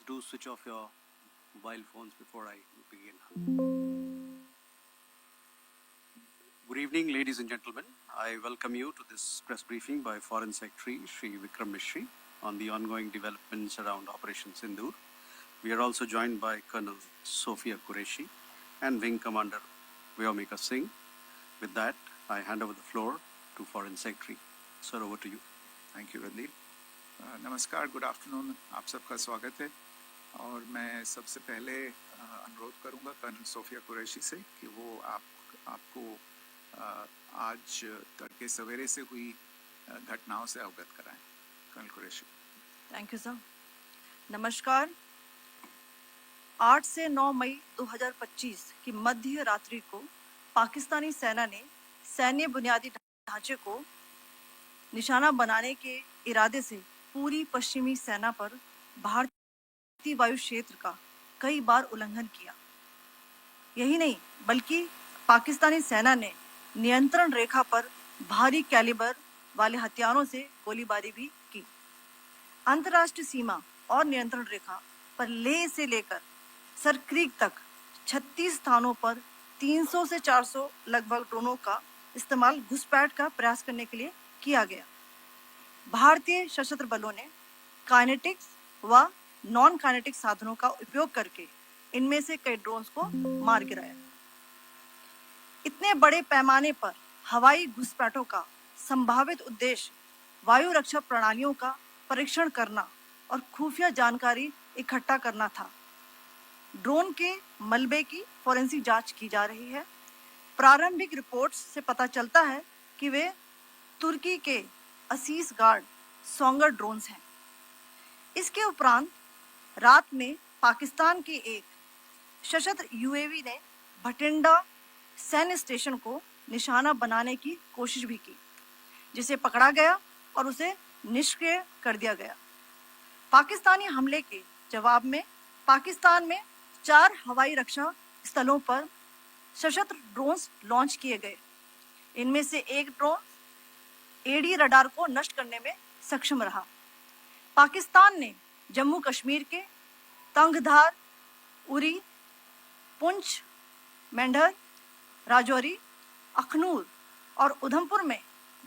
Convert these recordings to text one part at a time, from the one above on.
do switch off your mobile phones before I begin. Good evening, ladies and gentlemen. I welcome you to this press briefing by Foreign Secretary Shri Vikram Misri on the ongoing developments around Operation Sindoor. We are also joined by Colonel Sophia Qureshi and Wing Commander Vyomika Singh. With that, I hand over the floor to Foreign Secretary. Sir, over to you. Thank you Randeep. नमस्कार, good afternoon, आप सबका स्वागत है. और मैं सबसे पहले अनुरोध करूंगा कर्नल सोफिया कुरैशी से कि वो आपको आज तड़के सवेरे से हुई घटनाओं से अवगत कराएं. Colonel Qureshi. Thank you sir. नमस्कार. 8 से 9 मई 2025 की मध्य रात्रि को पाकिस्तानी सेना ने सैन्य बुनियादी ढांचे को निशाना बनाने के इरादे से पूरी पश्चिमी सेना पर भारतीय वायु क्षेत्र का कई बार उल्लंघन किया. यही नहीं बल्कि पाकिस्तानी सेना ने नियंत्रण रेखा पर भारी कैलिबर वाले हथियारों से गोलीबारी भी की. अंतर्राष्ट्रीय सीमा और नियंत्रण रेखा पर लेह से लेकर सरक्रीक तक 36 स्थानों पर 300 से 400 लगभग ड्रोनों का इस्तेमाल घुसपैठ का प्रयास करने के लिए किया गया. भारतीय सशस्त्र बलों ने काइनेटिक्स व नॉन काइनेटिक साधनों का उपयोग करके इनमें से कई ड्रोन्स को मार गिराया. इतने बड़े पैमाने पर हवाई घुसपैठों का संभावित उद्देश्य वायु रक्षा प्रणालियों का परीक्षण करना और खुफिया जानकारी इकट्ठा करना था. ड्रोन के मलबे की फोरेंसिक जांच की जा रही है. प्रारंभिक रिपोर्ट्स से पता चलता है कि वे तुर्की के असीस गार्ड सोंगर ड्रोन्स हैं. इसके उपरांत रात में पाकिस्तान के एक सशस्त्र यूएवी ने भटिंडा सैन्य स्टेशन को निशाना बनाने की कोशिश भी की, जिसे पकड़ा गया और उसे निष्क्रिय कर दिया गया. पाकिस्तानी हमले के जवाब में पाकिस्तान में 4 हवाई रक्षा स्थलों पर सशस्त्र ड्रोन्स लॉन्च किए गए. इनमें से एक ड्रोन एडी रडार को नष्ट करने में सक्षम रहा. पाकिस्तान ने जम्मू कश्मीर के तंगधार, उरी, पुंछ, मेंढर, राजौरी, अखनूर और उधमपुर में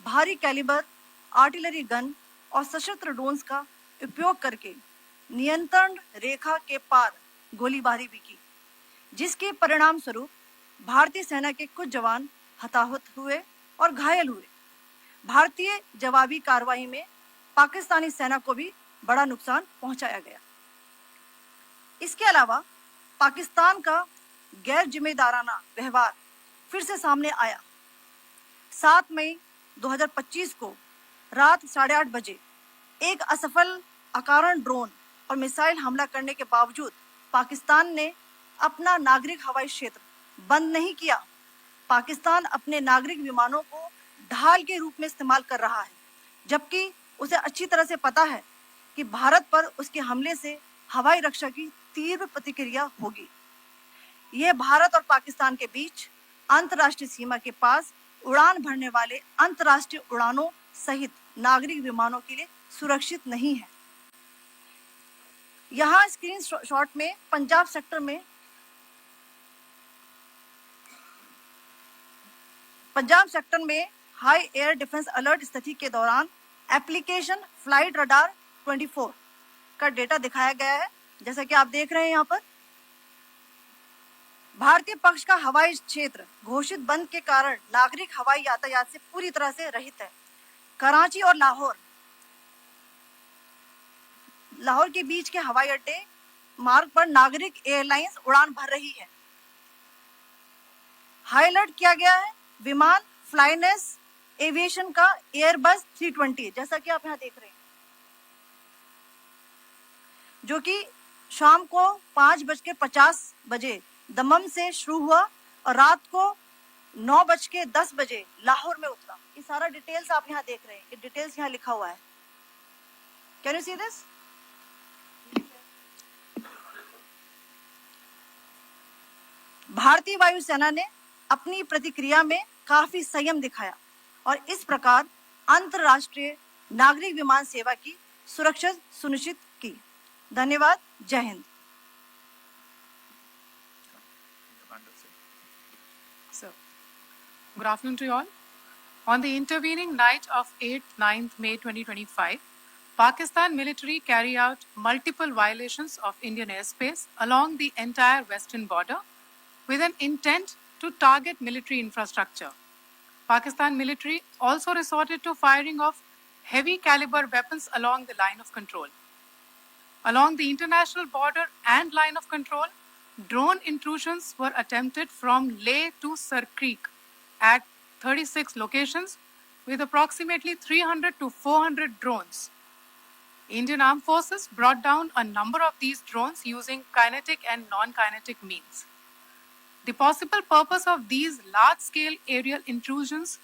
भारी कैलिबर आर्टिलरी गन और सशस्त्र ड्रोन्स का उपयोग करके नियंत्रण रेखा के पार गोलीबारी भी की, जिसके परिणाम स्वरूप भारतीय सेना के कुछ जवान हताहत हुए और घायल हुए. भारतीय जवाबी कार्रवाई में पाकिस्तानी सेना को भी बड़ा नुकसान पहुंचाया गया. इसके अलावा पाकिस्तान का गैर जिम्मेदाराना व्यवहार फिर से सामने आया. 7 मई 2025 को रात 8:30 बजे एक असफल अकारण ड्रोन और मिसाइल हमला करने के बावजूद पाकिस्तान ने अपना नागरिक हवाई क्षेत्र बंद नहीं किया. पाकिस्तान अपने नागरिक विमानों को ढाल के रूप में इस्तेमाल कर रहा है, जबकि उसे अच्छी तरह से पता है कि भारत पर उसके हमले से हवाई रक्षा की तीव्र प्रतिक्रिया होगी. यह भारत और पाकिस्तान के बीच अंतर्राष्ट्रीय सीमा के पास उड़ान भरने वाले अंतर्राष्ट्रीय उड़ानों सहित नागरिक विमानों के लिए सुरक्षित नहीं है. यहाँ स्क्रीन शॉट में पंजाब सेक्टर में हाई एयर डिफेंस अलर्ट स्थिति के दौरान एप्लीकेशन फ्लाइट रडार 24 का डेटा दिखाया गया है. जैसा कि आप देख रहे हैं यहाँ पर भारतीय पक्ष का हवाई क्षेत्र घोषित बंद के कारण नागरिक हवाई यातायात से पूरी तरह से रहित है. कराची और लाहौर के बीच के हवाई अड्डे मार्ग पर नागरिक एयरलाइंस उड़ान भर रही है. हाई अलर्ट किया गया है विमान फ्लाइनेस एविएशन का एयरबस 320, जैसा कि आप यहाँ देख रहे हैं, जो कि शाम को 5:50 बजे दमम से शुरू हुआ और रात को 9:10 बजे लाहौर में उतरा. ये सारा डिटेल्स आप यहाँ देख रहे हैं. ये डिटेल्स यहाँ लिखा हुआ है. Can you see this? भारतीय वायुसेना ने अपनी प्रतिक्रिया में काफी संयम दिखाया और इस प्रकार अंतरराष्ट्रीय नागरिक विमान सेवा की सुरक्षा सुनिश्चित की. धन्यवाद। जय Hind. So, good afternoon to you all. On the intervening night of 8th 9th May 2025, Pakistan military carry out multiple violations of Indian airspace along the entire western border with an intent to target military infrastructure. Pakistan military also resorted to firing of heavy caliber weapons along the line of control. Along the international border and line of control, drone intrusions were attempted from Leh to Sar Creek at 36 locations with approximately 300 to 400 drones. Indian Armed Forces brought down a number of these drones using kinetic and non-kinetic means. The possible purpose of these large-scale aerial intrusions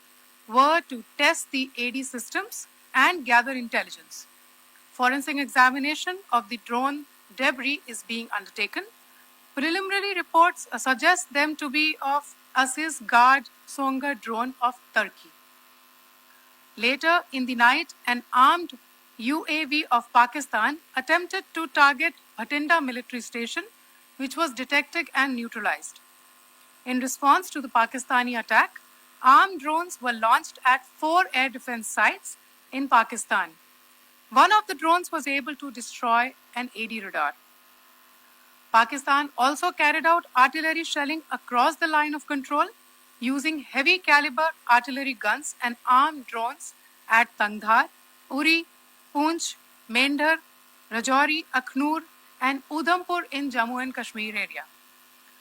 were to test the AD systems and gather intelligence. Forensic examination of the drone debris is being undertaken. Preliminary reports suggest them to be of Aziz Guard Songa drone of Turkey. Later in the night, an armed UAV of Pakistan attempted to target Bhatinda military station, which was detected and neutralized. In response to the Pakistani attack, armed drones were launched at 4 air defense sites in Pakistan. One of the drones was able to destroy an AD radar. Pakistan also carried out artillery shelling across the line of control using heavy caliber artillery guns and armed drones at Tangdhar, Uri, Poonch, Mendhar, Rajouri, Akhnur and Udhampur in Jammu and Kashmir area,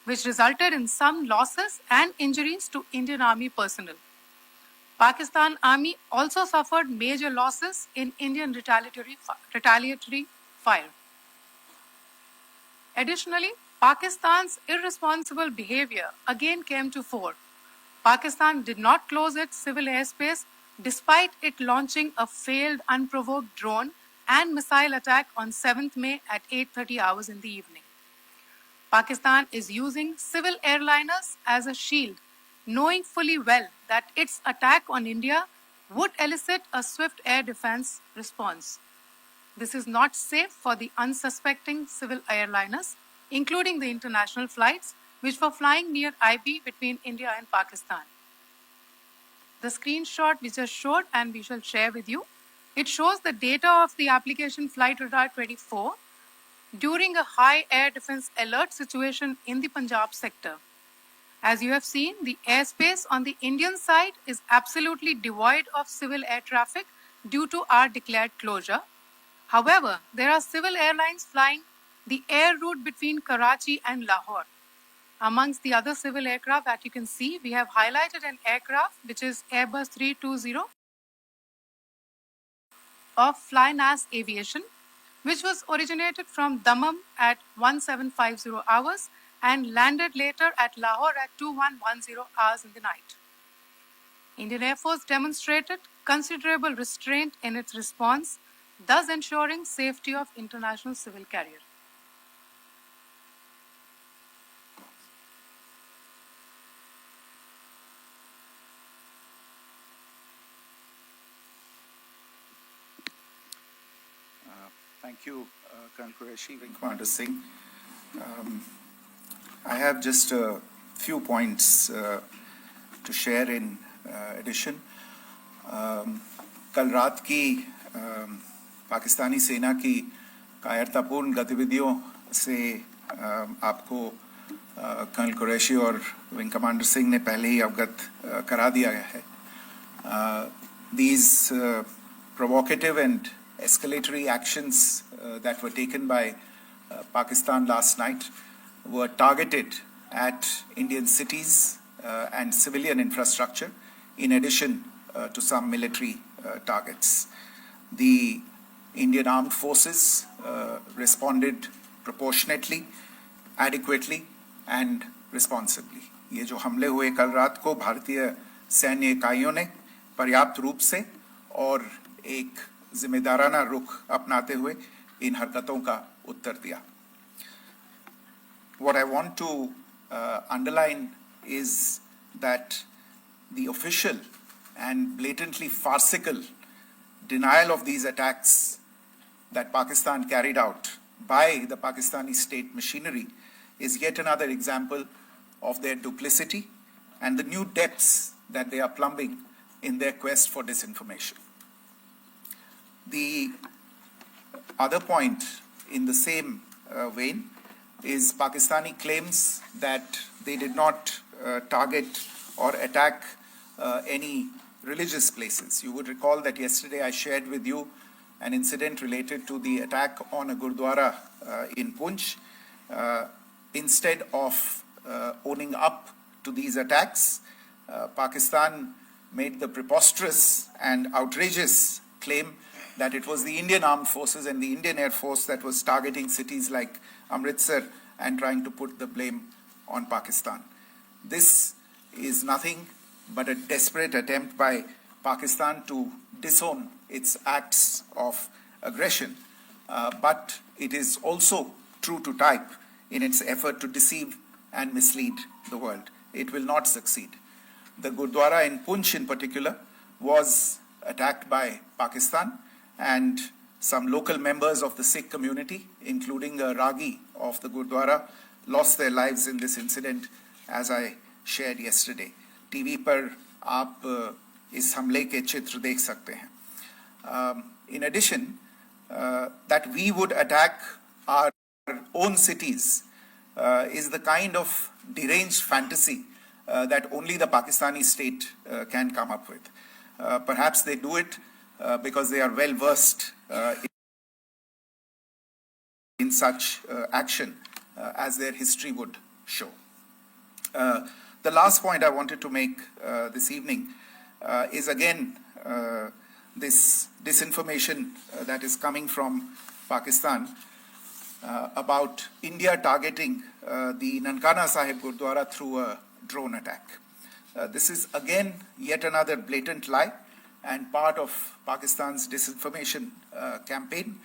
which resulted in some losses and injuries to Indian Army personnel. Pakistan Army also suffered major losses in Indian retaliatory fire. Additionally, Pakistan's irresponsible behavior again came to fore. Pakistan did not close its civil airspace despite it launching a failed unprovoked drone and missile attack on 7th May at 8:30 hours in the evening. Pakistan is using civil airliners as a shield, knowing fully well that its attack on India would elicit a swift air defense response. This is not safe for the unsuspecting civil airliners, including the international flights, which were flying near IB between India and Pakistan. The screenshot we just showed and we shall share with you, it shows the data of the application Flight Radar 24 during a high air defense alert situation in the Punjab sector. As you have seen, the airspace on the Indian side is absolutely devoid of civil air traffic due to our declared closure. However, there are civil airlines flying the air route between Karachi and Lahore. Amongst the other civil aircraft that you can see, we have highlighted an aircraft which is Airbus 320 of FlyNAS Aviation, which was originated from Dammam at 1750 hours and landed later at Lahore at 2110 hours in the night. Indian Air Force demonstrated considerable restraint in its response, thus ensuring safety of international civil carrier. Thank you, Colonel Qureshi, Wing Commander Singh. I have just a few points to share in addition. कल रात की पाकिस्तानी सेना की कायरतापूर्ण गतिविधियों से आपको colonel Qureshi और विंग कमांडर सिंह ने पहले ही अवगत करा दिया है. These provocative and escalatory actions that were taken by Pakistan last night were targeted at Indian cities and civilian infrastructure, in addition to some military targets. The Indian Armed Forces responded proportionately, adequately and responsibly. ये जो हमले हुए कल रात को भारतीय सैन्य इकाइयों ने पर्याप्त रूप से और एक जिम्मेदाराना रुख अपनाते हुए इन हरकतों का उत्तर दिया. What I want to underline is that the official and blatantly farcical denial of these attacks that Pakistan carried out by the Pakistani state machinery is yet another example of their duplicity and the new depths that they are plumbing in their quest for disinformation. The other point in the same vein is Pakistani claims that they did not target or attack any religious places. You would recall that yesterday I shared with you an incident related to the attack on a Gurdwara in Poonch. Instead of owning up to these attacks, Pakistan made the preposterous and outrageous claim that it was the Indian Armed Forces and the Indian Air Force that was targeting cities like Amritsar and trying to put the blame on Pakistan. This is nothing but a desperate attempt by Pakistan to disown its acts of aggression, but it is also true to type in its effort to deceive and mislead the world. It will not succeed. The Gurdwara in Poonch in particular was attacked by Pakistan, and some local members of the Sikh community, including a Ragi of the Gurdwara, lost their lives in this incident, as I shared yesterday. TV पर आप इस हमले के चित्र देख सकते हैं. In addition, that we would attack our own cities is the kind of deranged fantasy that only the Pakistani state can come up with. Perhaps they do it because they are well versed in such action, as their history would show. The last point I wanted to make this evening is again this disinformation that is coming from Pakistan about India targeting the Nankana Sahib Gurdwara through a drone attack. This is again yet another blatant lie and part of Pakistan's disinformation campaign.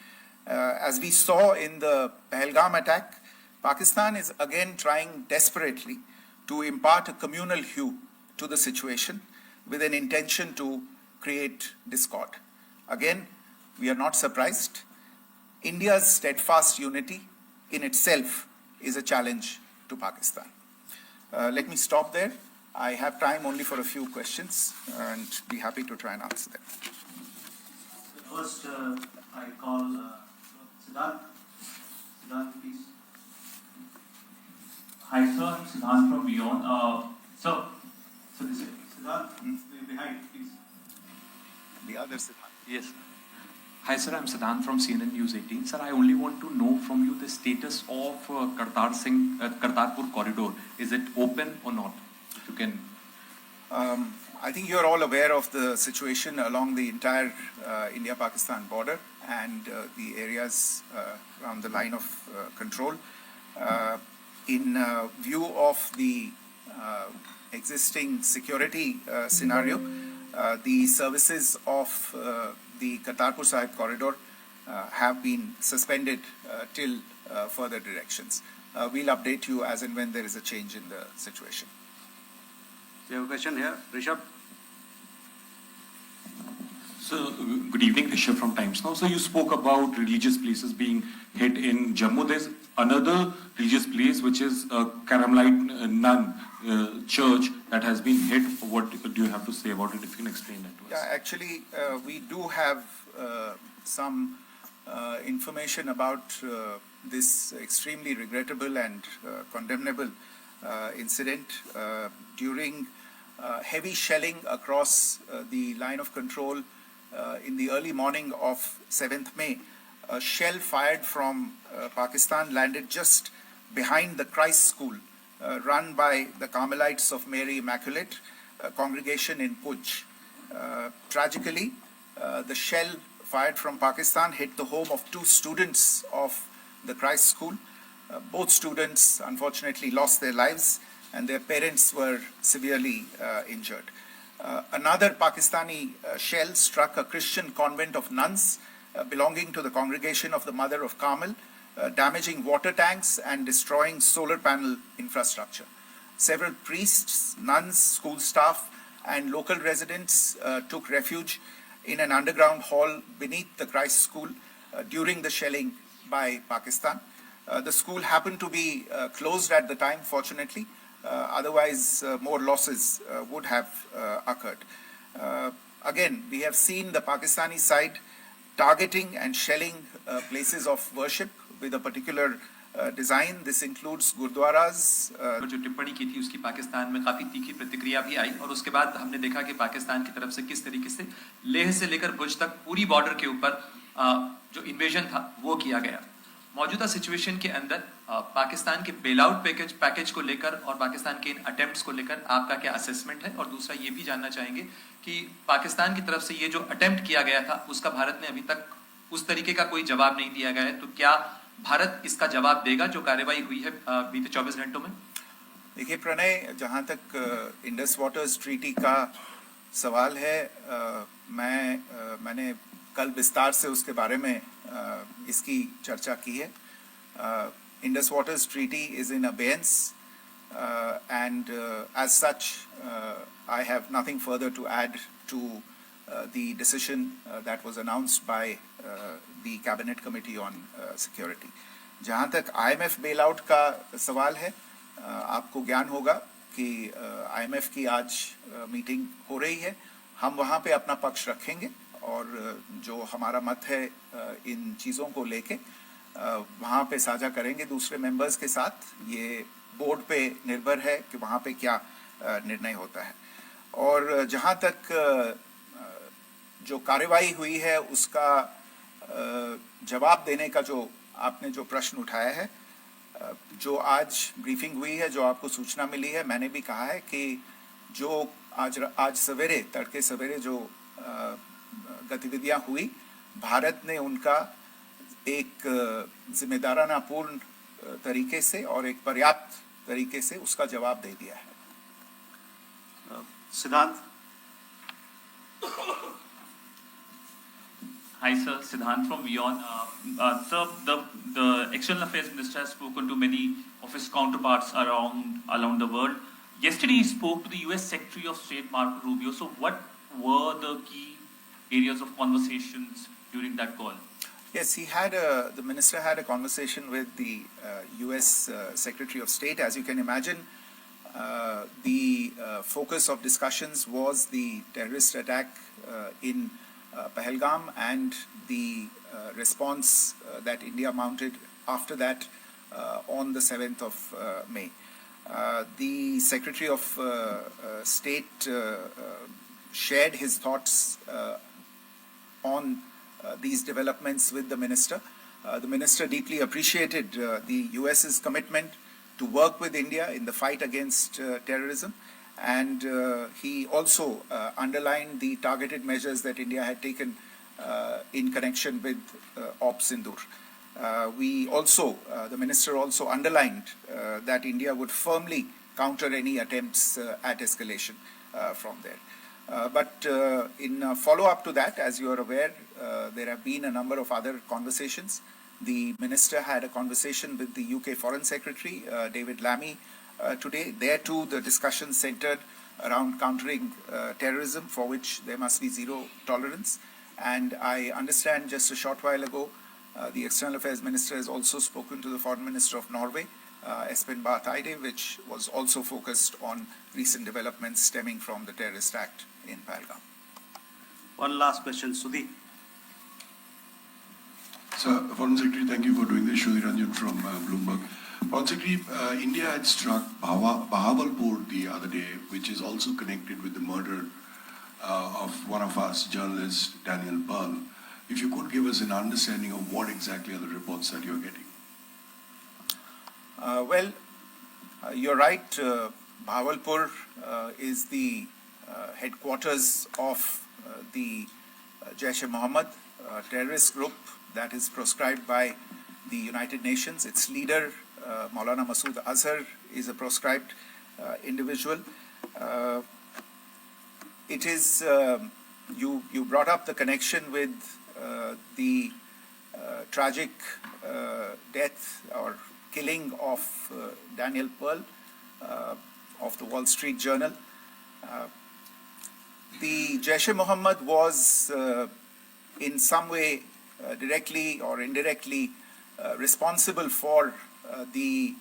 As we saw in the Pahalgam attack, Pakistan is again trying desperately to impart a communal hue to the situation with an intention to create discord. Again, we are not surprised. India's steadfast unity in itself is a challenge to Pakistan. Let me stop there. I have time only for a few questions and be happy to try and answer them. First, I call Siddharth. Siddharth, please. Hi, sir. I'm Siddharth from Beyond. So this is Siddharth, behind, please. The other Siddharth. Yes. Hi, sir. I'm Siddharth from CNN News 18. Sir, I only want to know from you the status of Kartarpur corridor. Is it open or not? If you can. I think you're all aware of the situation along the entire India-Pakistan border and the areas around the line of control. In view of the existing security scenario, the services of the Kartarpur Sahib corridor have been suspended till further directions. We'll update you as and when there is a change in the situation. You have a question here, Rishabh? So, good evening, Rishabh from Times Now. So, you spoke about religious places being hit in Jammu. There's another religious place which is a Carmelite nun church that has been hit. What do you have to say about it? If you can explain that to us. Yeah, actually, we do have some information about this extremely regrettable and condemnable incident. During heavy shelling across the line of control in the early morning of 7th May, a shell fired from Pakistan landed just behind the Christ School run by the Carmelites of Mary Immaculate congregation in Poonch. Tragically, the shell fired from Pakistan hit the home of 2 students of the Christ School. Both students unfortunately lost their lives and their parents were severely injured. Another Pakistani shell struck a Christian convent of nuns belonging to the Congregation of the Mother of Carmel, damaging water tanks and destroying solar panel infrastructure. Several priests, nuns, school staff, and local residents took refuge in an underground hall beneath the Christ School during the shelling by Pakistan. The school happened to be closed at the time, fortunately. Otherwise, more losses would have occurred. Again, we have seen the Pakistani side targeting and shelling places of worship with a particular design. This includes gurdwaras. जो टिप्पणी की थी उसकी पाकिस्तान में काफी तीखी प्रतिक्रिया भी आई और उसके बाद हमने देखा कि पाकिस्तान की तरफ से किस तरीके से लेह से लेकर भुज तक पूरी बॉर्डर के ऊपर जो इन्वेजन था वो किया गया। मौजूदा सिचुएशन के अंदर पाकिस्तान के बेल आउट पैकेज को लेकर और पाकिस्तान के इन अटेम्प्ट्स को लेकर आपका क्या असेसमेंट है? और दूसरा ये भी जानना चाहेंगे कि पाकिस्तान की तरफ से ये जो अटेम्प्ट किया गया था उसका भारत ने अभी तक उस तरीके का कोई जवाब नहीं दिया गया है, तो क्या भारत इसका जवाब देगा जो कार्रवाई हुई है बीते 24 घंटों में? देखिए प्रणय, जहाँ तक इंडस वाटर्स ट्रीटी का सवाल है, मैंने कल विस्तार से उसके बारे में इसकी चर्चा की है। Indus waters treaty is in abeyance and as such I have nothing further to add to the decision that was announced by the cabinet committee on security. जहाँ तक IMF bailout का सवाल है, आपको ज्ञान होगा कि IMF की आज मीटिंग हो रही है। हम वहाँ पे अपना पक्ष रखेंगे और जो हमारा मत है इन चीज़ों को लेके वहाँ पे साझा करेंगे दूसरे मेंबर्स के साथ। ये बोर्ड पे निर्भर है कि वहाँ पे क्या निर्णय होता है। और जहाँ तक जो कार्रवाई हुई है उसका जवाब देने का जो आपने जो प्रश्न उठाया है, जो आज ब्रीफिंग हुई है, जो आपको सूचना मिली है, मैंने भी कहा है कि जो आज सवेरे तड़के सवेरे जो गतिविधियां हुई, भारत ने उनका एक जिम्मेदाराना पूर्ण तरीके से और एक पर्याप्त तरीके से उसका जवाब दे दिया है। Siddhant. Hi sir, Siddhant from WION. Sir, the External Affairs Minister has spoken to many of his counterparts around the world. Yesterday he spoke to the US Secretary of State Marco Rubio. So what were the key areas of conversations during that call? Yes, the minister had a conversation with the US Secretary of State. As you can imagine, the focus of discussions was the terrorist attack in Pahalgam and the response that India mounted after that on the 7th of May. The Secretary of State shared his thoughts on these developments with the minister. The minister deeply appreciated the US's commitment to work with India in the fight against terrorism, and he also underlined the targeted measures that India had taken in connection with Op Sindoor. The minister also underlined that India would firmly counter any attempts at escalation from there. But in follow-up to that, as you are aware, there have been a number of other conversations. The minister had a conversation with the UK Foreign Secretary, David Lammy, today. There too, the discussion centered around countering terrorism, for which there must be zero tolerance. And I understand just a short while ago, the External Affairs Minister has also spoken to the Foreign Minister of Norway, Espen Barth Eide, which was also focused on recent developments stemming from the terrorist act in Pahalgam. One last question, Sudhi. Sir, Foreign Secretary, thank you for doing this. Sudhi Ranjan from Bloomberg. Foreign Secretary, India had struck Bahawalpur the other day, which is also connected with the murder of one of us, journalist Daniel Pearl. If you could give us an understanding of what exactly are the reports that you're getting. You're right. Bahawalpur is the headquarters of the Jaish-e-Mohammed terrorist group that is proscribed by the United Nations. Its leader, Maulana Masood Azhar, is a proscribed individual. It is, you brought up the connection with the tragic death or killing of Daniel Pearl of the Wall Street Journal. The Jaish-e-Mohammed was in some way directly or indirectly responsible for the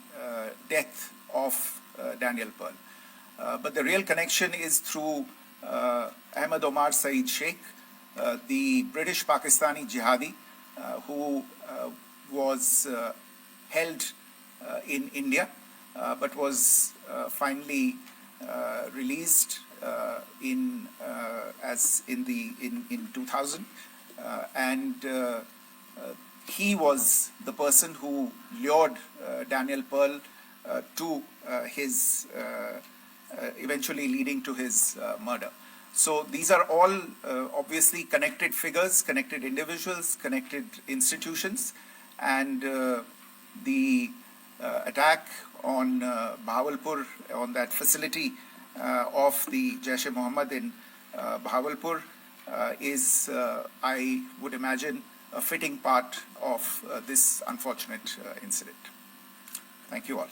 death of Daniel Pearl. But the real connection is through Ahmad Omar Saeed Sheikh, the British Pakistani jihadi who was held in India but was finally released in 2000, and he was the person who lured Daniel Pearl to his eventually leading to his murder. So these are all obviously connected figures, connected individuals, connected institutions, and the attack on Bahawalpur, on that facility of the Jaish-e-Mohammed in Bahawalpur is, I would imagine, a fitting part of this unfortunate incident. Thank you all.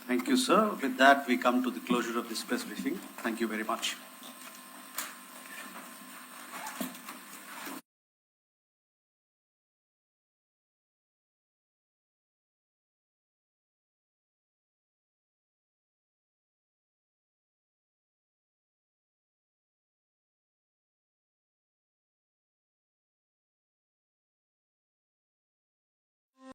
Thank you, sir. With that, we come to the closure of this press briefing. Thank you very much.